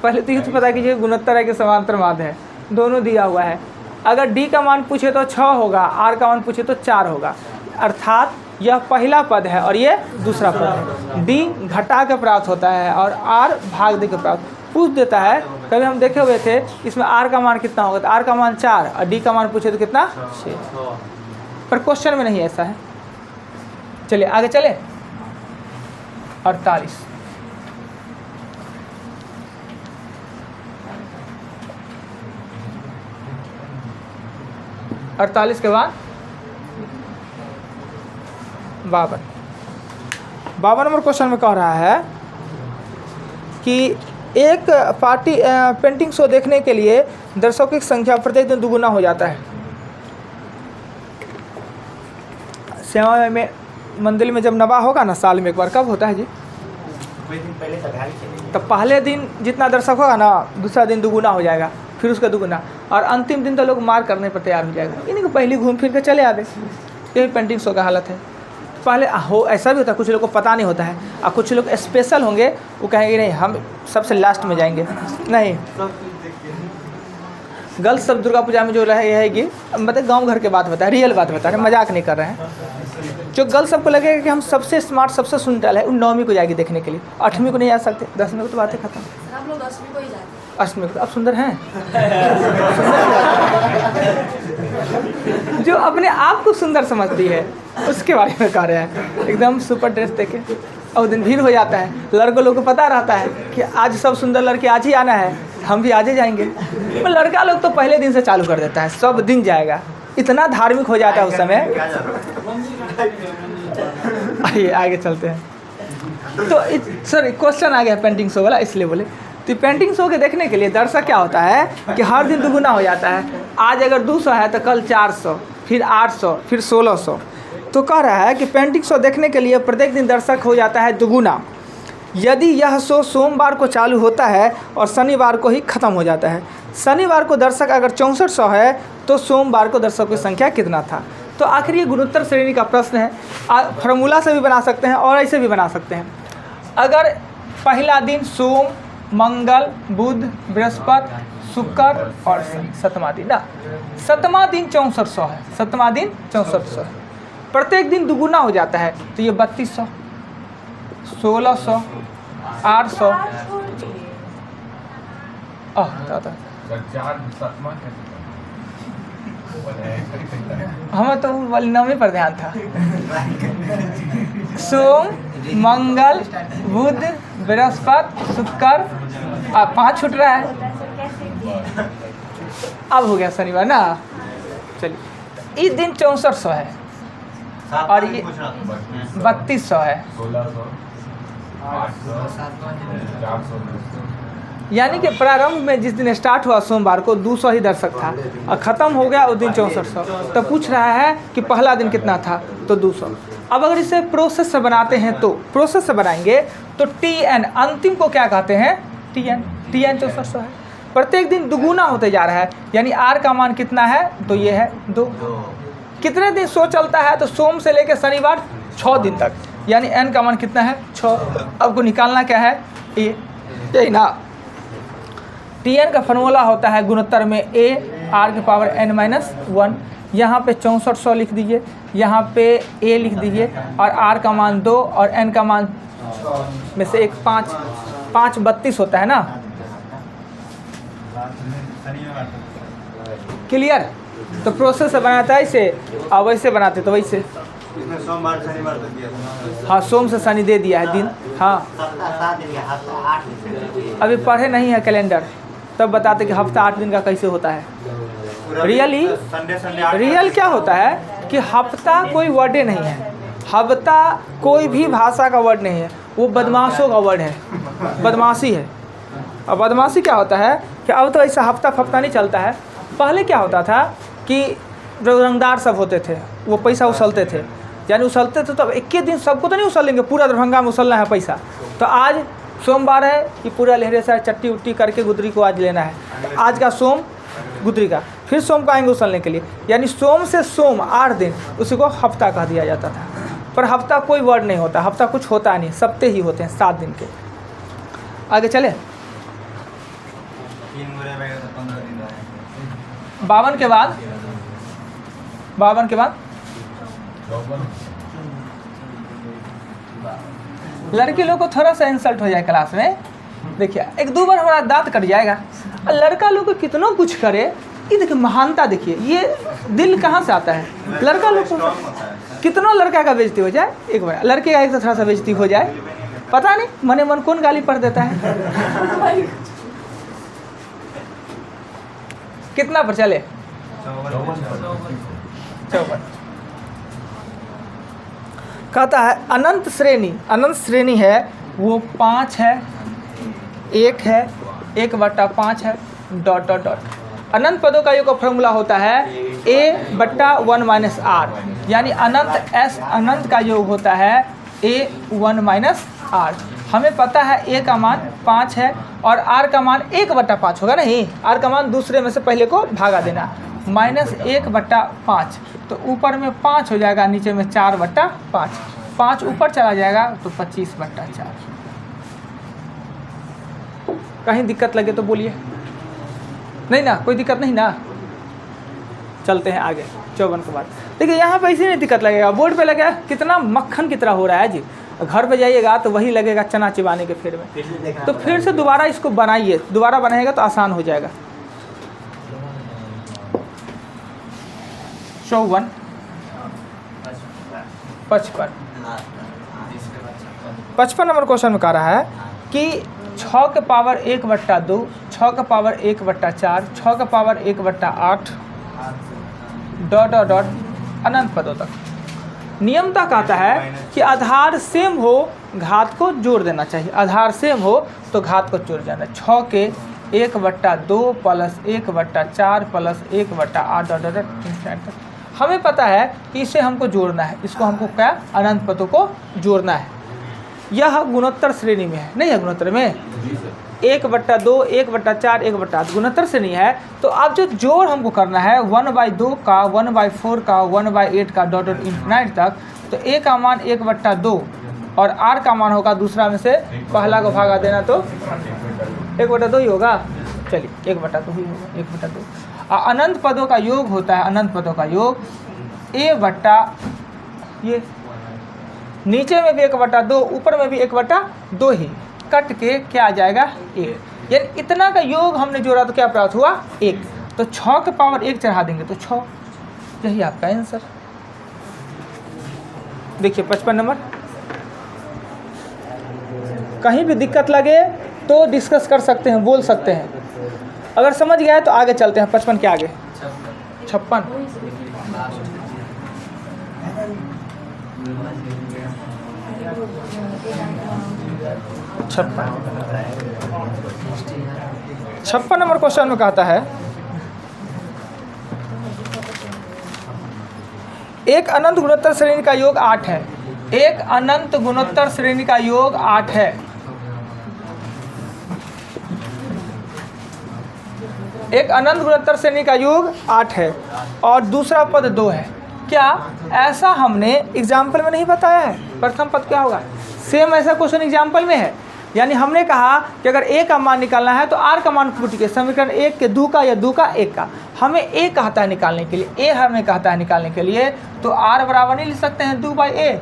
पहले तो ये तो पता कीजिए गुणोत्तर है कि समांतर माध्य है, दोनों दिया हुआ है। अगर डी का मान पूछे तो 6 होगा, आर का मान पूछे तो 4 होगा, अर्थात यह पहला पद है और ये दूसरा पद है। डी घटा के प्राप्त होता है और आर भाग दे के प्राप्त पूछ देता है। कभी हम देखे हुए थे इसमें आर का मान कितना होगा, तो आर का मान 4 और डी का मान पूछे तो कितना 6, पर क्वेश्चन में नहीं ऐसा है। चलिए आगे चले। 48 48 के बाद 52 नंबर क्वेश्चन में कह रहा है कि एक पार्टी पेंटिंग शो देखने के लिए दर्शकों की संख्या प्रत्येक दिन दुगुना हो जाता है। श्यामा में मंदिर में जब नवा होगा ना साल में एक बार, कब होता है जी? कुछ दिन पहले तक गाड़ी चलेगी। तो पहले दिन जितना दर्शक होगा ना, दूसरा दिन दुगुना हो जाएगा, फिर उसका दुगुना, और अंतिम दिन तो लोग मार करने पर तैयार हो जाएगा। इन्हीं को पहले घूम फिर के चले आते। यही पेंटिंग शो का हालत है। पहले हो ऐसा भी होता है, कुछ लोगों को पता नहीं होता है, और कुछ लोग स्पेशल होंगे, वो कहेंगे नहीं हम सबसे लास्ट में जाएंगे। नहीं, गर्ल्स सब दुर्गा पूजा में जो रहेगी, मतलब गांव घर के बात बता रहे, रियल बात बता रहे, मजाक नहीं कर रहे हैं। जो गर्ल्स सबको लगेगा कि हम सबसे स्मार्ट सबसे सुंदर है, उन 9वीं को जाएगी देखने के लिए, 8वीं को नहीं आ सकते, 10वीं को तो बातें खत्म। सर आप लोग 10वीं को ही जाते हैं। 8वीं को अब सुंदर हैं। जो अपने आप को सुंदर समझती है उसके बारे में कह रहे हैं, एकदम सुपर ड्रेस देके, और दिन भीड़ हो जाता है। लड़कों लोग को पता रहता है कि आज सब सुंदर लड़के आज ही आना है, हम भी आज ही जाएंगे। तो लड़का लोग तो पहले दिन से चालू कर देता है, सब दिन जाएगा, इतना धार्मिक हो जाता है उस समय। आइए आगे चलते हैं। तो सर क्वेश्चन आ गया पेंटिंग शो वाला, इसलिए बोले। तो पेंटिंग शो के देखने के लिए दर्शक क्या होता है कि हर दिन दुगुना हो जाता है। आज अगर 200 है तो कल 400, फिर 800, फिर 1600। तो कह रहा है कि पेंटिंग शो देखने के लिए प्रत्येक दिन दर्शक हो जाता है दुगुना। यदि यह शो सोमवार को चालू होता है और शनिवार को ही ख़त्म हो जाता है। शनिवार को दर्शक अगर 6400 है तो सोमवार को दर्शकों की संख्या कितना था। तो आखिर ये गुणोत्तर श्रेणी का प्रश्न है। फार्मूला से भी बना सकते हैं और ऐसे भी बना सकते हैं। अगर पहला दिन सोम, मंगल, बुध, बृहस्पति, शुक्र और सतमा दिन ना, सतमा दिन 6400 है, सतमा दिन 6400 है। प्रत्येक दिन दुगुना हो जाता है तो ये 3200, 1600, 800। हमें तो वाली 9वीं पर ध्यान था। सोम, मंगल, बुध, बृहस्पति, शुक्र, 5 छूट रहा है। अब हो गया शनिवार ना। चलिए इस दिन 6400 है और ये 3200 है, 1600, 800, 400। यानी कि प्रारंभ में जिस दिन स्टार्ट हुआ सोमवार को 200 ही दर्शक था और ख़त्म हो गया उस दिन 6400। तो पूछ रहा है कि पहला दिन कितना था, तो 200। अब अगर इसे प्रोसेस से बनाते हैं तो प्रोसेस से बनाएंगे तो TN अंतिम को क्या कहते हैं, TN 6400 है। प्रत्येक दिन दुगुना होते जा रहा है, यानी R का मान कितना है, तो ये है 2। कितने दिन शो चलता है, तो सोम से लेकर शनिवार 6 दिन तक, यानी N का मान कितना है 6। अब को निकालना क्या है, यही ना। TN का फार्मूला होता है गुणोत्तर में A R की पावर n-1। यहाँ पे 6400 लिख दीजिए, यहाँ पे A लिख दीजिए, और R का मान 2 और N का मान में से 1 5 5 32 होता है ना। क्लियर। तो प्रोसेस से बनाता है इसे, और वैसे बनाते तो वैसे। इसमें सोमवार शनिवार तक दिया था। हाँ सोम से शनि दे दिया है दिन। हाँ सप्ताह 7 दिन का, हफ्ता 8 दिन का। अभी पढ़े नहीं है कैलेंडर, तब बताते कि हफ्ता 8 दिन का कैसे होता है। रियली रियल क्या होता है कि हफ्ता कोई वर्डे नहीं है, हफ्ता कोई भी भाषा का वर्ड नहीं है, वो बदमाशों का वर्ड है, बदमाशी है। और बदमाशी क्या होता है कि अब तो ऐसा हफ्ता फफ्ता नहीं चलता है। पहले क्या होता था कि जो रंगदार सब होते थे वो पैसा उछलते थे, यानी उछलते थे, तो अब 21 दिन सबको तो नहीं उछलेंगे, पूरा दरभंगा में उछलना है पैसा। तो आज सोमवार है कि पूरा लहरे से चट्टी उट्टी करके गुदरी को आज लेना है। तो आज का सोम गुदरी का, फिर सोम को आएंगे उछलने के लिए, यानी सोम से सोम 8 दिन, उसी को हफ्ता कह दिया जाता था। पर हफ्ता कोई वर्ड नहीं होता, हफ्ता कुछ होता नहीं, सप्ते ही होते हैं 7 दिन के। आगे चले 3 गुणे रहेगा तो 15 दिन रहेंगे। 52 के बाद 52 के बाद 54 लड़के लोग को थोड़ा सा इंसल्ट हो जाए क्लास में। देखिए 1-2 बार हमारा दांत कट जाएगा, और लड़का लोग को कितना कुछ करे, ये देखिए महानता देखिए, ये दिल कहाँ से आता है। लड़का लोग को कितना लड़का का बेइज्जती हो जाए, एक बार लड़के का एक तो थोड़ा सा बेइज्जती हो जाए, पता नहीं मने मन कौन गाली पढ़ देता है। कितना पर चले 54। कहता है अनंत श्रेणी है वो 5 है, 1 है, 1/5 है, ... अनंत पदों का योग का फॉर्मूला होता है a/1 - r, यानी अनंत का योग होता है a1 - r। हमें पता है a का मान 5 है और r का मान 1/5 होगा नहीं, r का मान दूसरे में से पहले को भागा देना, -1/5, तो ऊपर में 5 हो जाएगा, नीचे में 4/5, 5 ऊपर चला जाएगा तो 25/4। कहीं दिक्कत लगे तो बोलिए, नहीं ना, कोई दिक्कत नहीं ना। चलते हैं आगे 54 के बाद। देखिए यहाँ पे इसी नहीं दिक्कत लगेगा, बोर्ड पे लगेगा कितना मक्खन की तरह हो रहा है जी, घर पे जाइएगा तो वही लगेगा चना चिबाने के फेर में। तो फिर से दोबारा इसको बनाइए, दोबारा बनाइएगा तो आसान हो जाएगा। 54 55 नंबर क्वेश्चन में कह रहा है कि 6 के पावर 1/2, 6 के पावर 1/4, 6 के पावर 1/8 ... अनंत पदों तक। नियमता कहता है कि आधार सेम हो घात को जोड़ देना चाहिए, आधार सेम हो तो घात को जोड़ देना। 6 के 1/2 + 1/4 + 1/8 ... हमें पता है कि इसे हमको जोड़ना है, इसको हमको क्या अनंत पदों को जोड़ना है। यह गुणोत्तर श्रेणी में है, नहीं है गुणोत्तर में 1/2, 1/4, 1/8 गुणोत्तर श्रेणी है। तो अब जो जोड़ हमको करना है 1/2 का, 1/4 का, 1/8 का ... तक, तो a का मान 1/2 और r का मान होगा दूसरा में से पहला को भागा देना तो 1/2 ही होगा। चलिए 1/2 ही होगा, 1/2। अनंत पदों का योग होता है, अनंत पदों का योग ये नीचे में भी 1/2, ऊपर में भी 1/2 ही, कट के क्या आ जाएगा 1, यानी इतना का योग हमने जोड़ा तो क्या प्राप्त हुआ 1। तो 6 के पावर 1 चढ़ा देंगे तो 6, यही आपका आंसर। देखिए 55 नंबर। कहीं भी दिक्कत लगे तो डिस्कस कर सकते हैं, बोल सकते हैं, अगर समझ गया है तो आगे चलते हैं 55 के आगे। 56 नंबर क्वेश्चन में कहता है एक अनंत गुणोत्तर श्रेणी का योग 8 है, एक अनंत गुणोत्तर श्रेणी का योग 8 है। एक अनंत गुणोत्तर श्रेणी का योग 8 है और दूसरा पद 2 है। क्या ऐसा हमने एग्जाम्पल में नहीं बताया है? प्रथम पद क्या होगा? सेम ऐसा क्वेश्चन एग्जाम्पल में है, यानी हमने कहा कि अगर a का मान निकालना है तो r का मान पुट के समीकरण 1 के 2 का या 2 का 1 का, हमें a कहता है निकालने के लिए, a हमें कहता है निकालने के लिए, तो r बराबर नहीं लिख सकते हैं 2/a,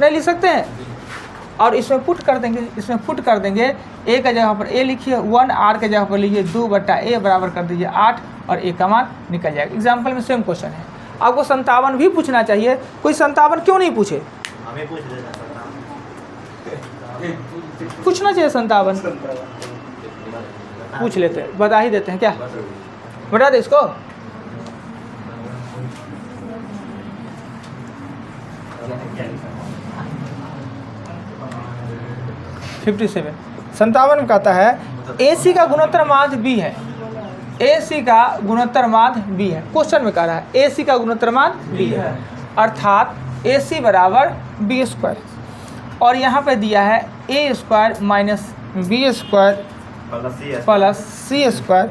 नहीं लिख सकते हैं। और इसमें पुट कर देंगे, इसमें पुट कर देंगे, a का जगह पर a लिखिए 1, r के जगह पर लिखिए 2/a बराबर कर दीजिए 8 और a का मान निकल जाएगा। एग्जाम्पल में सेम क्वेश्चन है। आपको 57 भी पूछना चाहिए, कोई 57 क्यों नहीं पूछे? हमें पूछ देना पूछना चाहिए 57, पूछ लेते हैं, बता ही देते हैं। क्या बता दे इसको? (57) 57 में कहता है AC का गुणोत्तर माध्य B है, AC का गुणोत्तर माध्य B है। क्वेश्चन में कह रहा है AC का गुणोत्तर माध्य B है, अर्थात AC बराबर B², और यहाँ पे दिया है A² - B² + C²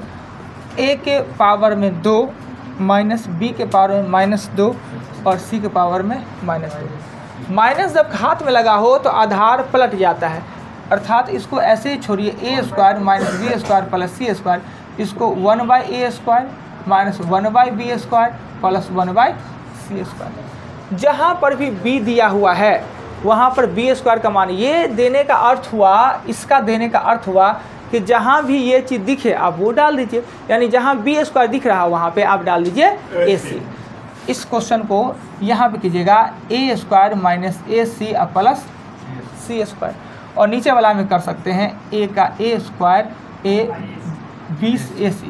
a के पावर में 2 माइनस b के पावर में -2 और c के पावर में -2। माइनस जब हाथ में लगा हो तो आधार पलट जाता है, अर्थात इसको ऐसे ही छोड़िए, a square minus b square plus c square, इसको 1/a square minus 1/b square plus 1/c square. जहाँ पर भी b दिया हुआ है वहाँ पर b स्क्वायर का मान, ये देने का अर्थ हुआ, इसका देने का अर्थ हुआ कि जहाँ भी ये चीज़ दिखे आप वो डाल दीजिए, यानी जहाँ b स्क्वायर दिख रहा है वहाँ पे आप डाल दीजिए ac। इस क्वेश्चन को यहाँ पे कीजिएगा a square minus ac plus c square, और नीचे वाला में कर सकते हैं a का a square a 20ac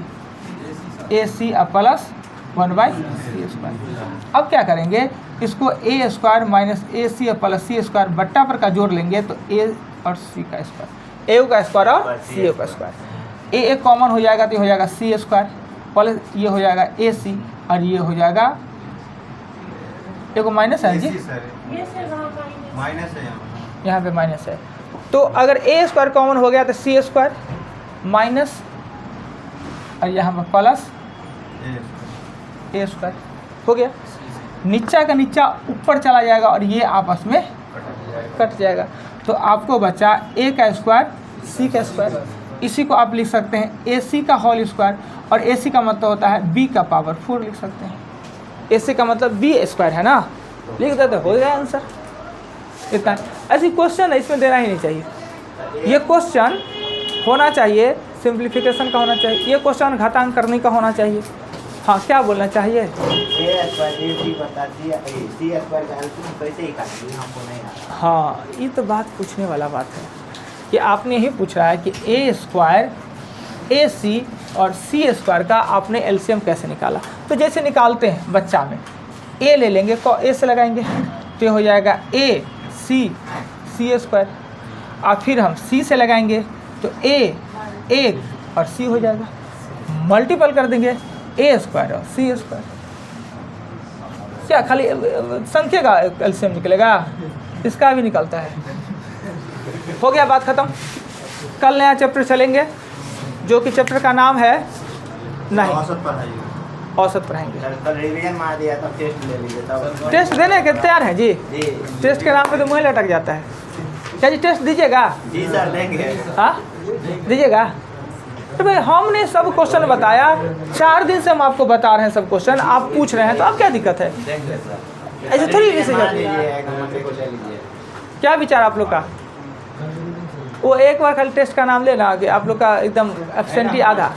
plus 1/c square. अब क्या करेंगे, इसको a square minus ac plus c square बट्टा पर का जोड़ लेंगे तो a और c का स्क्वायर, a का स्क्वायर और c का स्क्वायर, a एक कॉमन हो जाएगा तो ये हो जाएगा c स्क्वायर प्लस ये हो जाएगा ac और ये हो जाएगा, देखो माइनस है जी, माइनस है यहाँ पे माइनस है, तो अगर a स्क्वायर कॉमन हो गया तो c स्क्वायर माइनस और यहाँ पर प्लस a स्क्वायर हो गया, नीचा का नीचा ऊपर चला जाएगा और ये आपस में कट जाएगा, तो आपको बचा a का स्क्वायर c का स्क्वायर। इसी को आप लिख सकते हैं ac का होल स्क्वायर, और ac का मतलब होता है b का पावर 4 लिख सकते हैं, ac का मतलब b स्क्वायर है ना, लिख देते हो गया आंसर। इतना ऐसी क्वेश्चन है, इसमें देना ही नहीं चाहिए। ये क्वेश्चन होना चाहिए सिंप्लीफिकेशन का होना चाहिए, ये क्वेश्चन घातांक करने का होना चाहिए। हाँ, क्या बोलना चाहिए? हाँ, ये तो बात पूछने वाला बात है कि आपने ही पूछा है कि a स्क्वायर ac और c स्क्वायर का आपने एलसीएम कैसे निकाला। तो जैसे निकालते हैं बच्चा में, a ले लेंगे, a से लगाएंगे तो ये हो जाएगा a c स्क्वायर, और फिर हम c से लगाएंगे तो a 1 और c हो जाएगा, मल्टीपल कर देंगे a स्क्वायर और c स्क्वायर। क्या खाली संख्या का एलसीएम निकलेगा? इसका भी निकलता है। हो गया, बात खत्म। कल नया चैप्टर चलेंगे जो कि चैप्टर का नाम है नहीं, औसत पढ़ाएंगे। कल रिवीजन मार दिया तब टेस्ट ले लीजिए तब। टेस्ट देने के तैयार हैं जी? टेस्ट के नाम पे तो मुँह लटक जाता है। क्या जी टेस्ट दीजिएगा? जी सर देंगे। हाँ दीजिएगा। तो भाई हमने सब क्वेश्चन बताया, 4 दिन से हम आपको बता रहे हैं सब क्वेश्चन, आप पूछ रहे हैं तो अब क्या दिक्कत है? देंगे सर। ऐसे थोड़ी ऐसे मान लीजिए, एक घंटे को ले लीजिए। क्या विचार आप लोग का? वो एक बार खाली टेस्ट का नाम लेना कि आप लोग का एकदम एब्सेंटी आधा।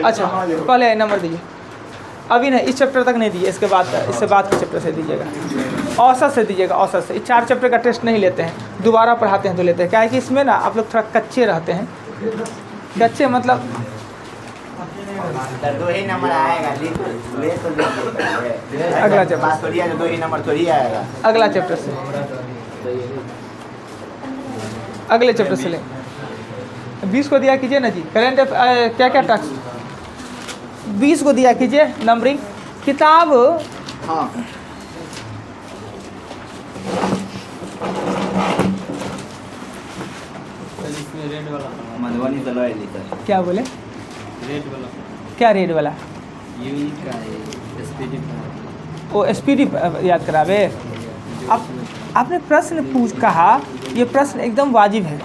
अच्छा, पहले नंबर दीजिए। अभी नहीं, इस चैप्टर तक नहीं दिए, इसके बाद के चैप्टर से दीजिएगा, औसत से दीजिएगा, औसत से। 4 चैप्टर का टेस्ट नहीं लेते हैं, दोबारा पढ़ाते हैं तो लेते हैं। क्या है कि इसमें ना आप लोग थोड़ा कच्चे रहते हैं। कच्चे मतलब सर 2 ही नंबर आएगा, ले तो लीजिए। अगला चैप्टर। बात थोड़ी है, 2 ही नंबर थोड़ी आएगा। अगला चैप्टर से, अगले चैप्टर से लें। 20 को दिया कीजिए ना जी, करेंट क्या क्या टैक्स 20 को दिया कीजिए, नंबरिंग किताब। हाँ मधुबनी तो लो ली सर। क्या बोले? रेड वाला, क्या रेड वाला? यूनिक का है, स्पीडी वो स्पीडी याद करावे। आपने प्रश्न कहा, ये प्रश्न एकदम वाजिब है,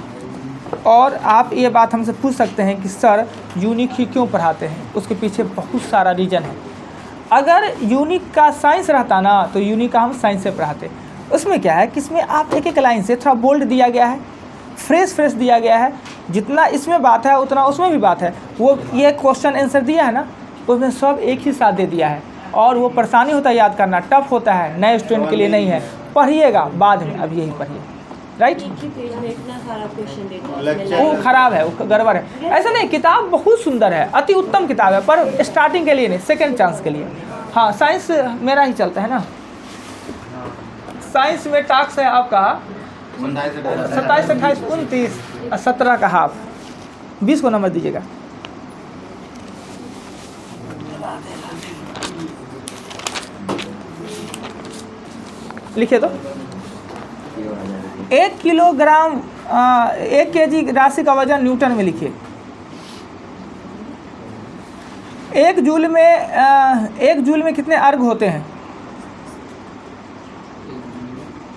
और आप ये बात हमसे पूछ सकते हैं कि सर यूनिक ही क्यों पढ़ाते हैं? उसके पीछे बहुत सारा रीज़न है। अगर यूनिक का साइंस रहता ना तो यूनिक का हम साइंस से पढ़ाते। उसमें क्या है कि इसमें आप एक एक लाइन से थोड़ा बोल्ड दिया गया है, फ्रेश दिया गया है, जितना इसमें बात है उतना उसमें भी बात है। वो ये क्वेश्चन आंसर दिया है ना, उसमें सब एक ही साथ दे दिया है, और वो परेशानी होता है याद करना, टफ होता है, नए स्टूडेंट के लिए नहीं है। पढ़िएगा बाद में, अब यही पढ़िए, राइट। एक ही पेज में इतना सारा क्वेश्चन देता है। वो खराब है, वो गड़बड़ है। ऐसा नहीं, किताब बहुत सुंदर है, अति उत्तम किताब है, पर स्टार्टिंग के लिए नहीं, सेकंड चांस के लिए। हाँ, साइंस मेरा ही चलता है ना। साइंस में टास्क है आपका 27, 28, 29 और 17 का हाफ। 20 को नंबर दीजिएगा। लिखिए तो 1 किलोग्राम 1 केजी राशि का वजन न्यूटन में लिखिए। 1 जूल में कितने अर्घ होते हैं?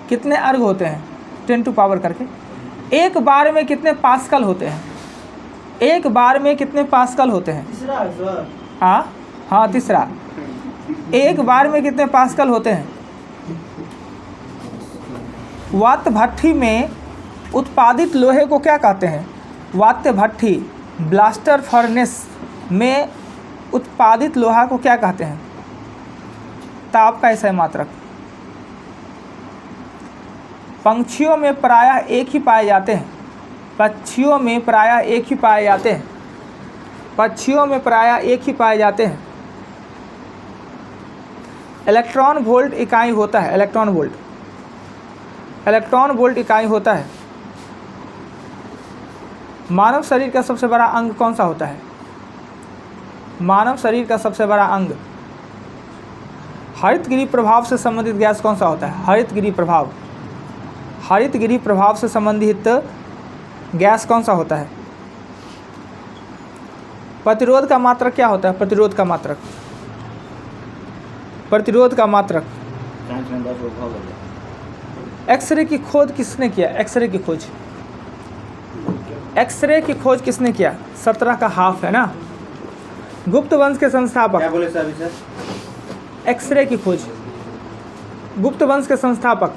कितने अर्घ होते हैं 10 टू पावर करके? एक बार में कितने पास्कल होते हैं? एक बार में कितने पास्कल होते हैं? हाँ तीसरा। एक बार में कितने पास्कल होते हैं? वात भट्ठी में उत्पादित लोहे को क्या कहते हैं? वात भट्ठी ब्लास्टर फर्नेस में उत्पादित लोहा को क्या कहते हैं? ताप का ऐसा मात्रक। पंछियों में प्रायः एक ही पाए जाते हैं। पक्षियों में प्रायः एक ही पाए जाते हैं। पक्षियों में प्रायः एक ही पाए जाते हैं। इलेक्ट्रॉन वोल्ट इकाई होता है। इलेक्ट्रॉन वोल्ट इकाई होता है। मानव शरीर का सबसे बड़ा अंग कौन सा होता है? मानव शरीर का सबसे बड़ा अंग। हरितगृह प्रभाव से संबंधित गैस कौन सा होता है? हरितगृह प्रभाव से संबंधित गैस कौन सा होता है? प्रतिरोध का मात्रक क्या होता है? प्रतिरोध का मात्रक। एक्सरे की खोज किसने किया? एक्सरे की खोज किसने किया? 17 का हाफ है ना। गुप्त वंश के संस्थापक। क्या बोले सर? एक्सरे की खोज। गुप्त वंश के संस्थापक।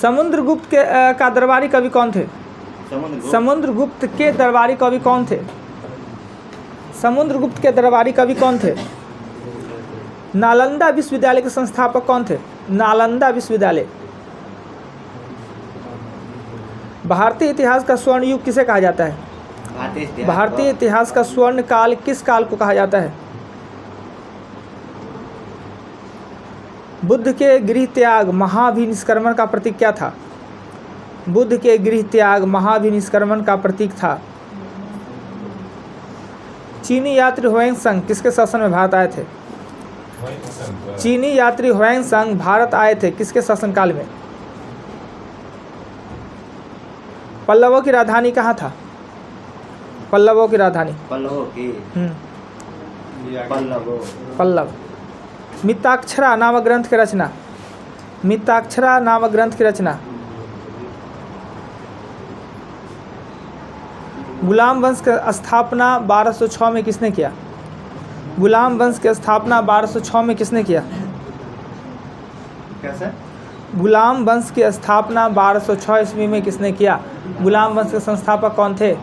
समुद्रगुप्त का दरबारी कवि कौन थे? समुद्रगुप्त के दरबारी कवि कौन थे? समुद्रगुप्त के दरबारी कवि कौन थे? नालंदा विश्वविद्यालय के संस्थापक कौन थे? नालंदा विश्वविद्यालय। भारतीय इतिहास का स्वर्ण युग किसे कहा जाता है? भारतीय इतिहास का स्वर्ण काल किस काल को कहा जाता है? बुद्ध के गृह त्याग महाभिनिष्क्रमण का प्रतीक क्या था? बुद्ध के गृह त्याग महाभिनिष्क्रमण का प्रतीक था। चीनी यात्री ह्वेनसांग किसके शासन में भारत आए थे? चीनी यात्री ह्वेनसांग भारत आए थे किसके शासनकाल में? पल्लवों की राजधानी कहाँ था? पल्लवों की राजधानी। पल्लव। मिताक्षरा नामक ग्रंथ की रचना। गुलाम वंश की स्थापना 1206 में किसने किया? गुलाम वंश की स्थापना 1206 में किसने किया? कैसे? गुलाम वंश की स्थापना 1206 ईस्वी में किसने किया? गुलाम वंश के संस्थापक कौन थे?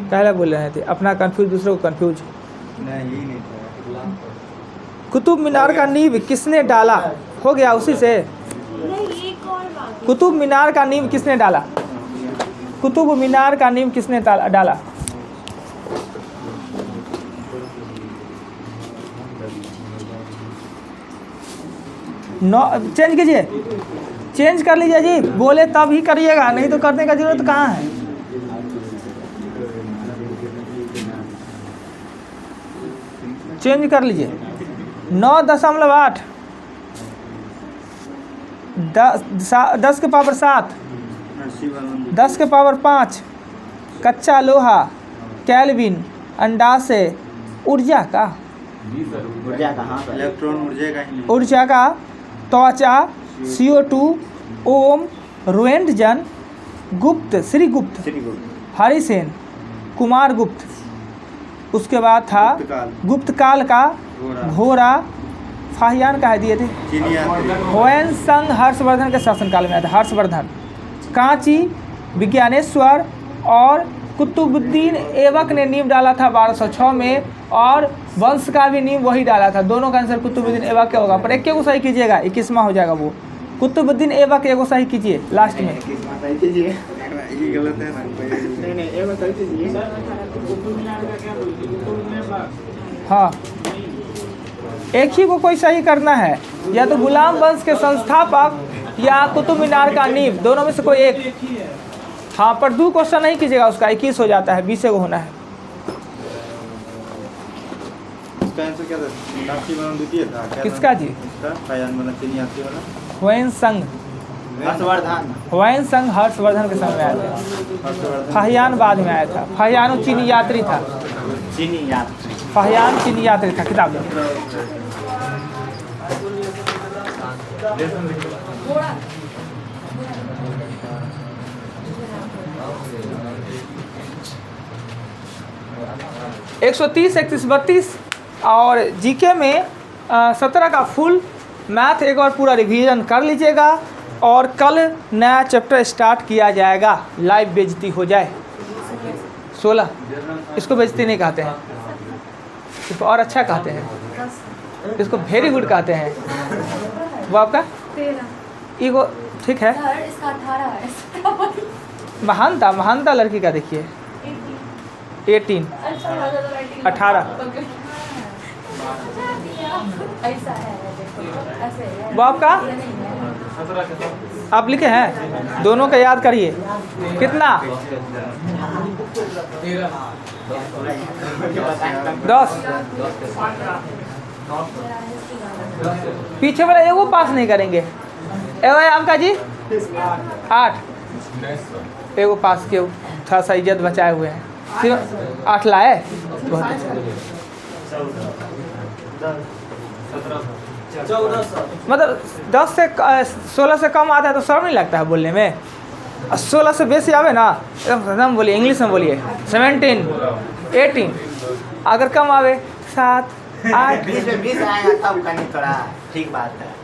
कहला बोल रहे थे अपना कंफ्यूज, दूसरों को कंफ्यूज। नहीं था। कुतुब मीनार का नींव किसने डाला? हो गया उसी से। कुतुब मीनार का नींव किसने डाला? कुतुब मीनार का नींव किसने डाला? चेंज कीजिए, चेंज कर लीजिए जी। बोले तब ही करिएगा, नहीं तो करने का जरूरत कहाँ है। चेंज कर लीजिए। 9.8 10 के पावर 7 10 के पावर 5 कच्चा लोहा केल्विन अंडाशय ऊर्जा का इलेक्ट्रॉन ऊर्जा का त्वचा CO2 ओम रोएंटजन गुप्त श्री गुप्त हरिसेन कुमार गुप्त। उसके बाद था गुप्त काल का घोड़ा फाहियान का है दिए थे। ह्वेनसांग हर्षवर्धन के शासनकाल में आया था। हर्षवर्धन। कांची विज्ञानेश्वर और कुतुबुद्दीन ऐबक ने नींव डाला था 1206 में, और वंश का भी नींव वही डाला था। दोनों का आंसर कुतुबुद्दीन ऐबक क्या होगा, पर एक को सही कीजिएगा, 21वां हो जाएगा वो। कुतुबुद्दीन ऐबक एगो सही कीजिए लास्ट में। हाँ, एक ही को कोई सही करना है, या तो गुलाम वंश के संस्थापक या कुतुब मीनार का नींव, दोनों में से कोई एक। हाँ, पर 2 क्वेश्चन नहीं कीजिएगा, उसका 21 हो जाता है, 20 को होना है। द्वितीय था क्या? किसका जी? ह्वेनसांग। हर्षवर्धन। वैन संघ हर्षवर्धन के समय में आए थे। फाहियान बाद में आया था। फाहियान चीनी यात्री था। चीनी यात्री। फाहियान चीनी यात्री था। किताब में घोड़ा 130, 31, 32 और जीके में 17 का फुल मैथ एक बार पूरा रिवीजन कर लीजिएगा और कल नया चैप्टर स्टार्ट किया जाएगा। लाइव बेइज्जती हो जाए। 16 इसको बेइज्जती नहीं कहते हैं, इसको और अच्छा कहते हैं, इसको वेरी गुड कहते हैं। वो आपका 13 ईगो ठीक है। सर इसका 18 है। महानता लड़की का देखिए 18 18 ऐसा है देखो, ऐसे है। वो आपका ये नहीं है। आप लिखे हैं, दोनों का याद करिए। कितना 10 पीछे वाला एगो पास नहीं करेंगे। एवं आपका जी 8 एगो पास के थोड़ा सा इज्जत बचाए हुए हैं। सिर्फ 8 लाए, बहुत अच्छा। मतलब 10 से 16 से कम आता है तो शर्म नहीं लगता है बोलने में। 16 से बेसी आवे ना एकदम बोलिए, इंग्लिश में बोलिए 17 18। अगर कम आवे 7 8 20 आएगा तब कहीं थोड़ा ठीक बात है।